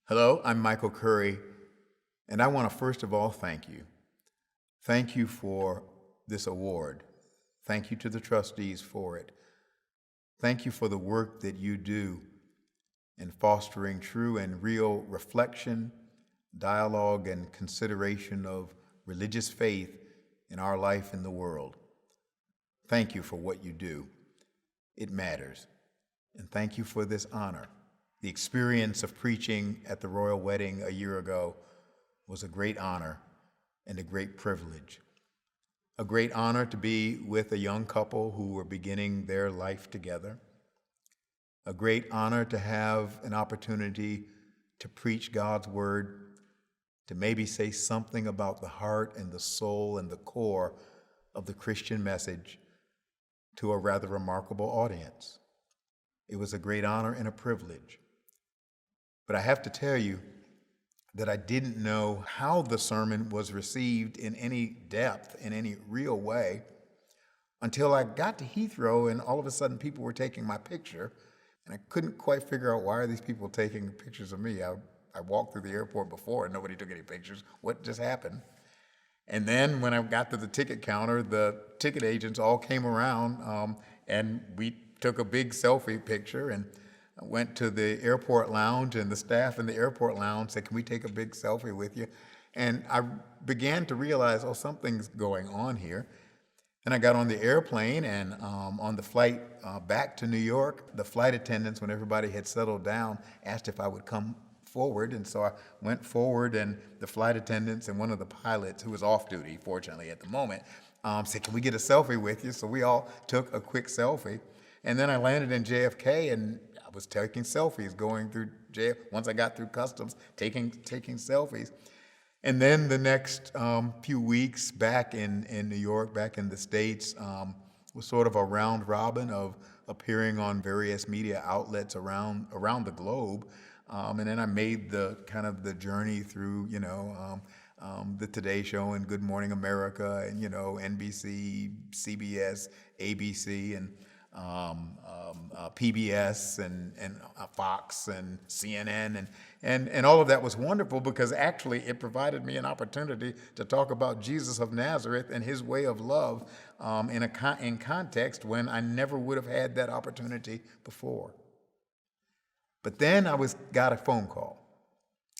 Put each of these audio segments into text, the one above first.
Hello, I'm Michael Curry, and I want to first of all thank you. Thank you for this award. Thank you to the trustees for it. Thank you for the work that you do in fostering true and real reflection, dialogue, and consideration of religious faith in our life in the world. Thank you for what you do. It matters. And thank you for this honor. The experience of preaching at the royal wedding a year ago was a great honor and a great privilege. A great honor to be with a young couple who were beginning their life together. A great honor to have an opportunity to preach God's word, to maybe say something about the heart and the soul and the core of the Christian message to a rather remarkable audience. It was a great honor and a privilege. But I have to tell you that I didn't know how the sermon was received in any depth, in any real way, until I got to Heathrow and all of a sudden people were taking my picture, and I couldn't quite figure out why are these people taking pictures of me. I walked through the airport before and nobody took any pictures. What just happened? And then when I got to the ticket counter, the ticket agents all came around and we took a big selfie picture, and I went to the airport lounge, and the staff in the airport lounge said, "Can we take a big selfie with you?" And I began to realize, oh, something's going on here. And I got on the airplane, and on the flight back to New York, the flight attendants, when everybody had settled down, asked if I would come forward. And so I went forward, and the flight attendants and one of the pilots, who was off duty, fortunately, at the moment, said, "Can we get a selfie with you?" So we all took a quick selfie. And then I landed in JFK, and I was taking selfies going through once I got through customs, taking selfies. And then the next few weeks back in New York, back in the States, was sort of a round robin of appearing on various media outlets around the globe. And then I made the kind of the journey through, the Today Show and Good Morning America and, NBC, CBS, ABC, and PBS and Fox and CNN, and all of that was wonderful because actually it provided me an opportunity to talk about Jesus of Nazareth and his way of love in context when I never would have had that opportunity before. But then I got a phone call.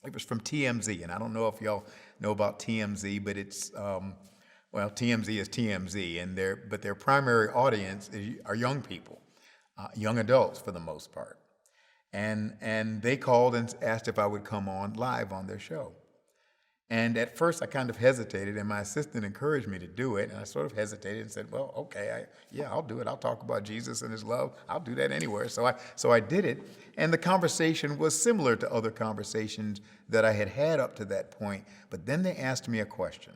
It was from TMZ, and I don't know if y'all know about TMZ, but it's TMZ is TMZ, but their primary audience are young people, young adults for the most part. And they called and asked if I would come on live on their show. And at first I kind of hesitated, and my assistant encouraged me to do it, and I sort of hesitated and said, well, okay, I'll do it. I'll talk about Jesus and his love. I'll do that anywhere. So I did it, and the conversation was similar to other conversations that I had had up to that point, but then they asked me a question.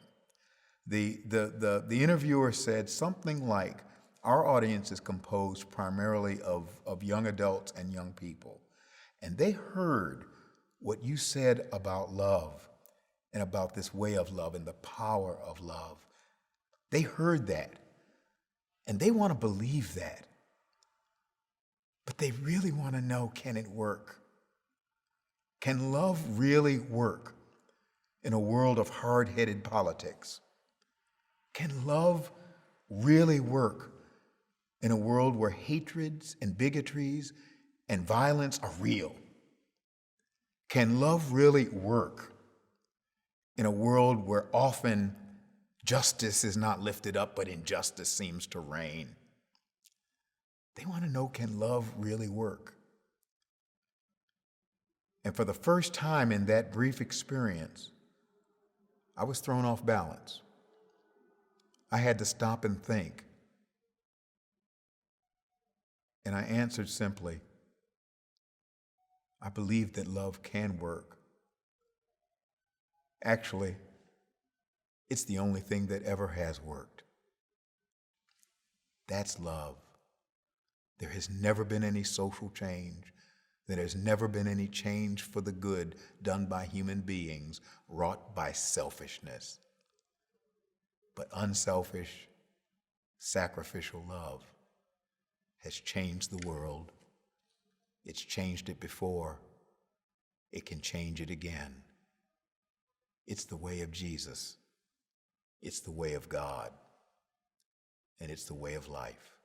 The interviewer said something like, our audience is composed primarily of young adults and young people, and they heard what you said about love and about this way of love and the power of love. They heard that, and they want to believe that, but they really want to know, can it work? Can love really work in a world of hard-headed politics? Can love really work in a world where hatreds and bigotries and violence are real? Can love really work in a world where often justice is not lifted up, but injustice seems to reign? They want to know, can love really work? And for the first time in that brief experience, I was thrown off balance. I had to stop and think. And I answered simply, I believe that love can work. Actually, it's the only thing that ever has worked. That's love. There has never been any social change. There has never been any change for the good done by human beings wrought by selfishness. But unselfish, sacrificial love has changed the world. It's changed it before, it can change it again. It's the way of Jesus. It's the way of God. And it's the way of life.